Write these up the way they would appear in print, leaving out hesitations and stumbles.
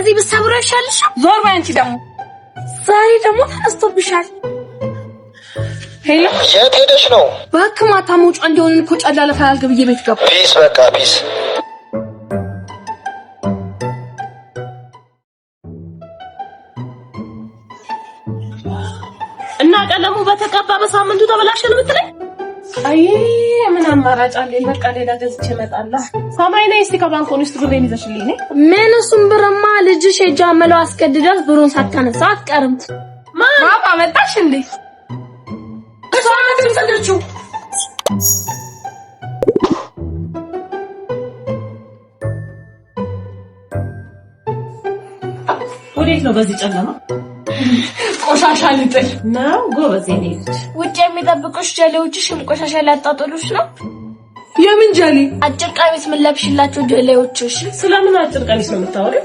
ከዚህ ብትሰብሮ ይሻልሽ። ዞር በይ አንቺ ደግሞ ዛሬ ደግሞ ተነስቶብሻል። ሄሎ የት ሄደሽ ነው? እባክህ ማታ መውጫ እንደሆነ እኮ ጨላለ ፈላልገ ብዬ ቤት ገባ። ፒስ በቃ ፒስ። እና ቀለሙ በተቀባ በሳምንቱ ተበላሸ ነው የምትለኝ? አይ ምን አማራጭ አለኝ? በቃ ሌላ ገዝቼ እመጣለሁ። ሰማይ ነይ እስቲ ከባንኮን ውስጥ ብሬን ይዘሽልኝ ነይ። ምን እሱም ብርማ ልጅሽ የጃመለው አስገድዳት ብሩን ሳታነሳ አትቀርም። ማማ መጣሽ እንዴ? ከሷማትን ሰደችው። ወዴት ነው በዚህ ጨለማ? ቆሻሻ ልጥል ነው ጎበዝ። የኔ ልጅ ውጭ የሚጠብቁሽ ጀሌዎችሽን ቆሻሻ ሊያጣጥሉሽ ነው። የምን ጀሌ? አጭር ቀሚስ ምን ለብሽላቸው ጀሌዎችሽ? ስለምን አጭር ቀሚስ ነው የምታወሪው?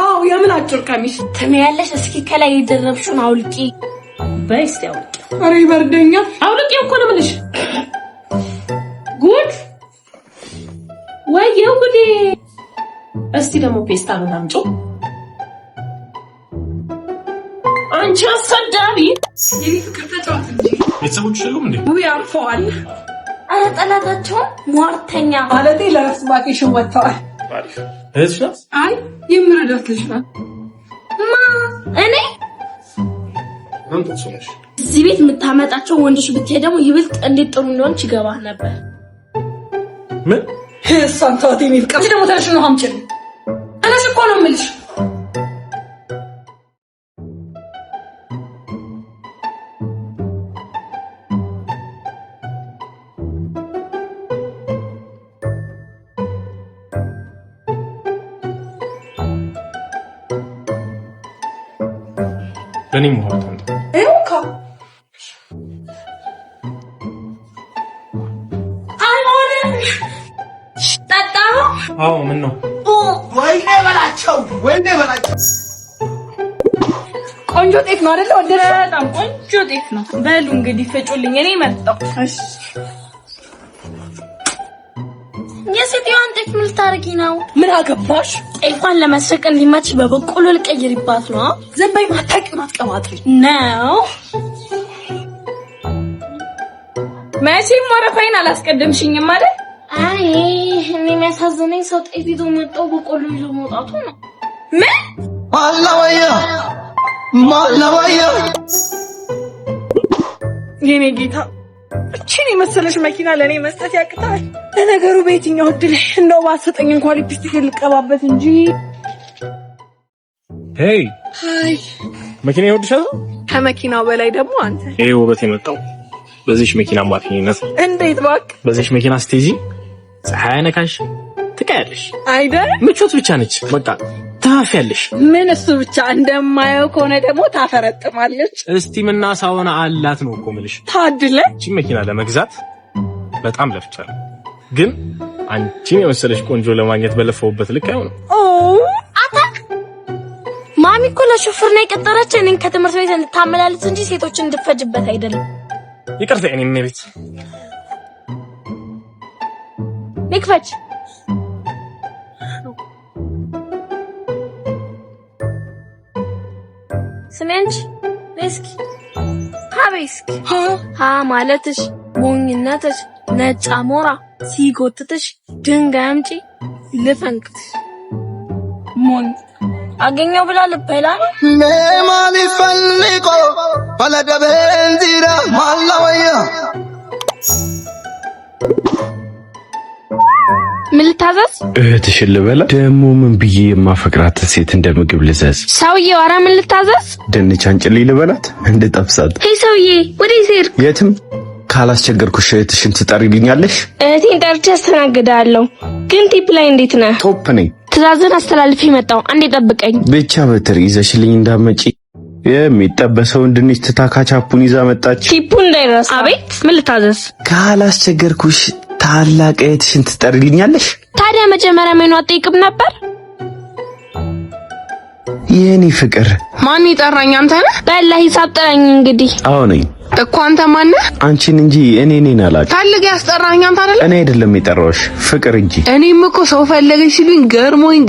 አዎ የምን አጭር ቀሚስ ትመያለሽ? እስኪ ከላይ የደረብሽውን አውልቂ። በይስ ያውልቂ። አሬ በርደኛ አውልቂ እኮ ነው የምልሽ። ጉድ ወይዬው ጉዴ። እስቲ ደግሞ ፔስታሉን አምጪው። አንቺ አሰዳቢ የኔ ፍቅር ተጫወት እንጂ ቤተሰቦች ሁሉም እንዴ ውይ አርፈዋል። አረ ጠላታቸው ሟርተኛ ማለቴ ለራስ ባኬሽን ወጥተዋል። አሪፍ እህትሽ ናት? አይ የምረዳት ልጅ ናት። ማ እኔ አንተ ተሰለሽ እዚህ ቤት የምታመጣቸው ወንዶች ብትሄድ ደግሞ ይብልጥ እንዴት ጥሩ እንደሆነ ይገባህ ነበር። ምን ሳንታውት የሚል ቀጥ ደግሞ ታሽ ነው አምጪኝ። እነሱ እኮ ነው የምልሽ። ለኔ ሙሃት አንተ ኤውካ አይሆነ ጠጣሁ። አዎ ምን ነው? ወይኔ በላቸው ወይኔ በላቸው። ቆንጆ ጤፍ ነው አይደል? ወደረ በጣም ቆንጆ ጤፍ ነው። በሉ እንግዲህ ፍጩልኝ፣ እኔ መጣሁ። እሺ የሴትዮዋን ጤፍ ምን ልታረጊ ነው? ምን አገባሽ? ጤፏን ለመስረቅ እንዲመች በበቆሎ ልቀይርባት ነው። ዝም በይ ማታውቂውን አትቀባጥሪ ነው። መቼም ወረፋይን አላስቀደምሽኝም አይደል? አይ እኔ የሚያሳዝነኝ ሰው ጤፍ ይዞ መጣው በቆሎ ይዞ መውጣቱ ነው። ምን ማላወያ የኔ ጌታ እቺን የመሰለሽ መኪና ለኔ መስጠት ያቅታል። ለነገሩ በየትኛው እድል እንደው ባሰጠኝ እንኳን ሊፕስቲክ ልቀባበት እንጂ። ሄይ ሃይ መኪና ይወድሻል? ከመኪናው በላይ ደግሞ አንተ። ይሄ ውበት የመጣው በዚህ መኪና ማፊነት። እንዴት እባክህ? በዚህ መኪና ስትይዚ ፀሐይ ነካሽ ትቀያለሽ አይደል? ምቾት ብቻ ነች በቃ ታፊያለሽ። ምን እሱ ብቻ እንደማየው ከሆነ ደግሞ ታፈረጥማለች። እስቲ ምና ሳውና አላት ነው እኮ የምልሽ። ታድለ እቺ መኪና ለመግዛት በጣም ለፍቻለሁ፣ ግን አንቺን የመሰለሽ ቆንጆ ለማግኘት በለፈውበት ልክ አይሆንም። አታክ ማሚ እኮ ለሹፍርና የቀጠረች እኔን ከትምህርት ቤት እንድታመላልስ እንጂ ሴቶችን እንድትፈጅበት አይደለም። ይቅርታ እኔ ምን ቤት ንክፈች ስሜንች እስኪ ሀቤስክ ሀ ማለትሽ ሞኝነትሽ ነጭ አሞራ ሲጎትትሽ ድንጋይ አምጪ ልፈንክትሽ ሞኝ አገኘው ብላ ልበላ ለማን ይፈልቆ ፈለደበንዚራ ማላወያ ምን ልታዘዝ? እህትሽን ልበላ? ደግሞ ምን ብዬ የማፈቅራት ሴት እንደ ምግብ ልዘዝ? ሰውዬው ኧረ ምን ልታዘዝ? ድንች አንጭልኝ ልበላት? እንድጠብሳት? ሄይ ሰውዬ ወዴት ሄድክ? የትም። ካላስቸገርኩሽ እህትሽን ትጠሪልኛለሽ? እህቴን ጠርቼ አስተናግዳለሁ። ግን ቲፕ ላይ እንዴት ነህ? ቶፕ ነኝ። ትእዛዝን አስተላልፌ መጣሁ። አንዴ ጠብቀኝ ብቻ በትር ይዘሽልኝ እንዳመጪ። የሚጠበሰውን ድንች ትታካቻፑን ይዛ መጣች። ቲፑ እንዳይረሳ። አቤት ምን ልታዘዝ? ካላስቸገርኩሽ ታላቅ እህትሽን ትጠሪልኛለሽ? ታዲያ መጀመሪያ ሜኑ አትጠይቅም ነበር? የኔ ፍቅር ማን ይጠራኝ? አንተ ነህ? በላ ሂሳብ ጥራኝ እንግዲህ። አዎ ነኝ እኮ። አንተ ማን ነህ? አንቺን እንጂ እኔ ነኝ አላውቅም። ታልገ ያስጠራኝ አንተ አይደል? እኔ አይደለም የጠራሁሽ ፍቅር እንጂ። እኔም እኮ ሰው ፈለገኝ ሲሉኝ ገርሞኝ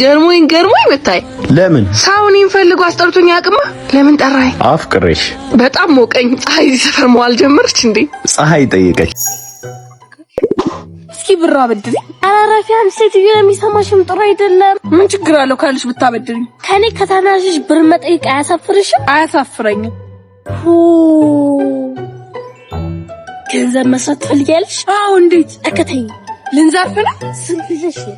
ብታይ። ለምን? ሳውኒ ፈልጎ አስጠርቶኝ አቅማ ለምን ጠራኝ? አፍቅሬሽ በጣም ሞቀኝ። ፀሐይ ሰፈር መዋል ጀመርች እንዴ? ፀሐይ ጠየቀች። እስኪ ብር አበድሪ። አራራፊያም ሴትዮ የሚሰማሽም ጥሩ አይደለም። ምን ችግር አለው ካልሽ ብታበድሪ? ከኔ ከታናሽሽ ብር መጠየቅ አያሳፍርሽም? አያሳፍረኝም። ገንዘብ መስራት ትፈልጊያለሽ? አዎ። እንዴት? ተከተኝ። ልንዘርፍ ነው? ስንት ይዘሽ ነው?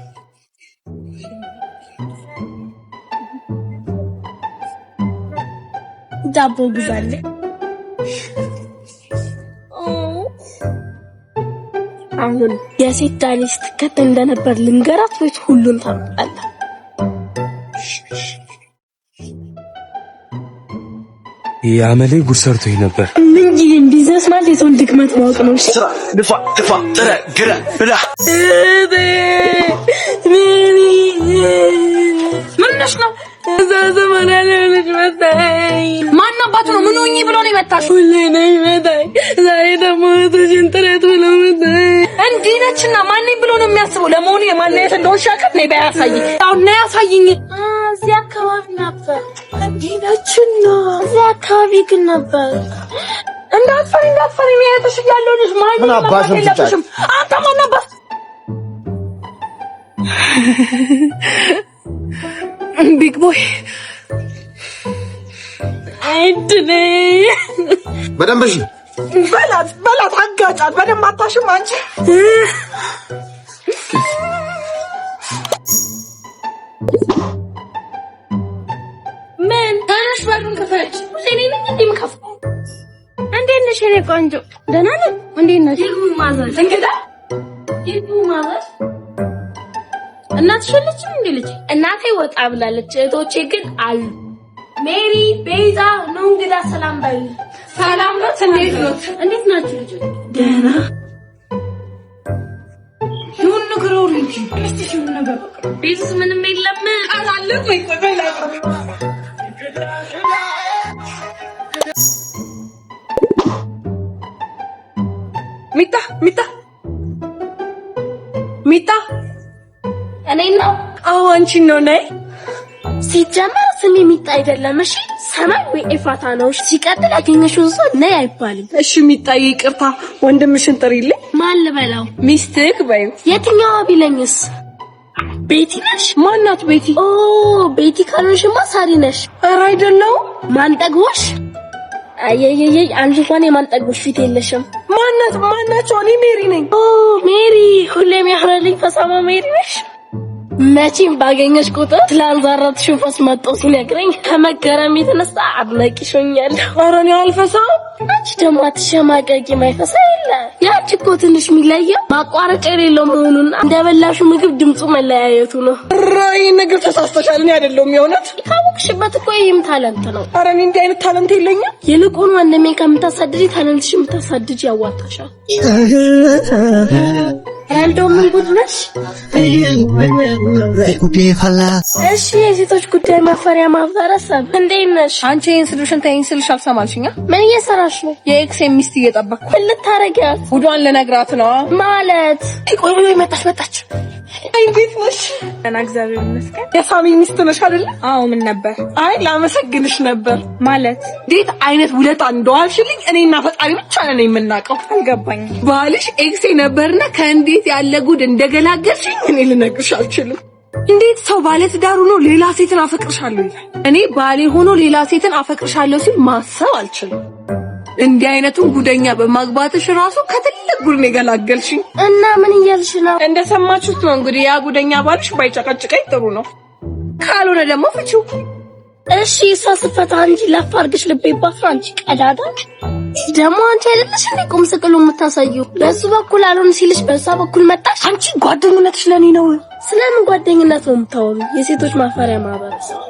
ዳቦ ግዛልኝ። አሁን የሴት ዳኒ ስትከተል እንደነበር ልንገራት ወይስ ሁሉን ታውቃለህ? ያመሌ ጉድ ሰርቶኝ ነበር። ምን ይሄን ቢዝነስ ማለት የሰውን ድክመት ማወቅ ነው። እሺ ድፋ ጥረ ግረ ብላ ምንሽ ነው? ዘመን ያለች መጣይ ማን አባቱ ነው? ምን ሆኜ ብሎ ነው የመታሽ? ሁሌ ነው መጣይ። ዛሬ ደግሞ ተሽንጥረት ብሎ መጣይ። እንዲህ ነችና ማን ብሎ ነው የሚያስበው? ለመሆኑ የማን የት እንደሆንሽ አውቃት ነይ ባያሳይ። አሁን ነይ ያሳይኝ። እዚህ አካባቢ ነበር። እንዲህ ነችና እዚህ አካባቢ ግን ነበር። እንዳትፈሪ የሚያየትሽ እያለሁ ልጅ ማን አባቱ የለብሽም። አንተ ማን አባት ቢግ ቦይ አይድኔ በደንብሽ በላት አጋጫት። በደንብ አታሽም አንቺ። ምን ታናሽ በሩን ከፈች። እኔ ነኝ እንደምከፍተው። እንዴት ነሽ የኔ ቆንጆ? ደህና ነኝ። እንዴት ነሽ? ይሁን ማዘር እንግዳ ይሁን ማዘር። እናትሽ የለችም እንዴ? ልጅ እናቴ ወጣ ብላለች። እህቶቼ ግን አሉ። ሜሪ ቤዛ ነው እንግዳ ሰላም ባይ። ሰላም ነው። እንዴት ነው? እንዴት ናችሁ ልጅ? ደህና ይሁን ንግሮ ልጅ እስቲ ሲሆን ነገር ቤትስ ምንም የለም አላለ ወይ? ቆይ ላይ ሚታ እኔ ነው። አዎ አንቺን ነው። ነይ። ሲጀመር ስሜ ሚጣ አይደለም። እሺ ሰማይ ወይ ኤፋታ ነው። ሲቀጥል ያገኘሽው ሰው ነይ አይባልም። እሺ ሚጣዬ ይቅርታ። ወንድምሽን ጥሪልኝ። ማን ልበላው? ሚስትህ በይው። የትኛዋ ቢለኝስ? ቤቲ ነሽ? ማናት ቤቲ? ኦ ቤቲ ካልሆንሽማ ሳሪ ነሽ። ኧረ አይደለም። ማን ጠግቦሽ? አየየየ አንቺ እንኳን የማን ጠግቦሽ ፊት የለሽም። ማናቸው? እኔ ሜሪ ነኝ። ኦ ሜሪ ሁሌም ያህረልኝ ፈሳማ ሜሪ ነሽ። መቼም ባገኘሽ ቁጥር ትላንዛራት ሽፎስ መጥቶ ሲነግረኝ ከመገረም የተነሳ አድናቂሽ ሆኛለሁ። ኧረ እኔ አልፈሳም። አንቺ ደግሞ አትሸማቀቂ። ማይፈሳ የለ። ያንቺ እኮ ትንሽ የሚለየው ማቋረጫ የሌለው መሆኑና እንደበላሹ ምግብ ድምፁ መለያየቱ ነው። ራይ ነገር ተሳስተሻል። እኔ አይደለሁም የእውነት። ካወቅሽበት እኮ ይህም ታለንት ነው። ኧረ እኔ እንዲህ አይነት ታለንት የለኝም። ይልቁን ወንድሜ ከምታሳድጂ ታለንትሽን ብታሳድጂ ያዋጣሻል። እንደው ምን ጉድ ነሽ? እሺ የሴቶች ጉዳይ ማፈሪያ ማህበረሰብ እንዴት ነሽ? አንቺ ይሄን ስልሽን ተይኝ ስልሽ አልሰማልሽኛ? ምን እየሰራሽ ነው? የኤክስ ሚስት እየጠበቅኩ። ምን ልታረጊያት? ጉዷን ልነግራት ነው ማለት። ቆይ ቆይ መጣች። እንዴት ነሽ? እና እግዚአብሔር ይመስገን። የሳሚ ሚስት ነሽ አይደል? አዎ። ምን ነበር? አይ ላመሰግንሽ ነበር። ማለት እንዴት አይነት ውለታ እንደዋልሽልኝ እኔና ፈጣሪ ብቻ ነን የምናውቀው። አልገባኝም። ባልሽ ኤክሴ ነበርና ከእንዴት ያለ ጉድ እንደገላገልሽኝ እኔ ልነግርሽ አልችልም። እንዴት ሰው ባለ ትዳር ሆኖ ሌላ ሴትን አፈቅርሻለሁ ይላል? እኔ ባሌ ሆኖ ሌላ ሴትን አፈቅርሻለሁ ሲል ማሰብ አልችልም። እንዲህ አይነቱን ጉደኛ በማግባትሽ ራሱ ከትልቅ ጉድ ነው የገላገልሽኝ። እና ምን እያልሽ ነው? እንደሰማችሁት ነው እንግዲህ። ያ ጉደኛ ባልሽ ባይጨቀጭቀኝ ጥሩ ነው፣ ካልሆነ ደግሞ ፍቺው። እሺ እሷ ስፈታ እንጂ ላፋርግሽ ልቤ ባፍራ። አንቺ ቀዳዳ ደግሞ አንቺ አይደለሽ እንዴ ቁም ስቅሉ የምታሳየው? በሱ በኩል አልሆን ሲልሽ በሷ በኩል መጣሽ። አንቺ ጓደኝነትሽ ለኔ ነው። ስለምን ጓደኝነት ነው የምታወሩ? የሴቶች ማፈሪያ ማህበረሰብ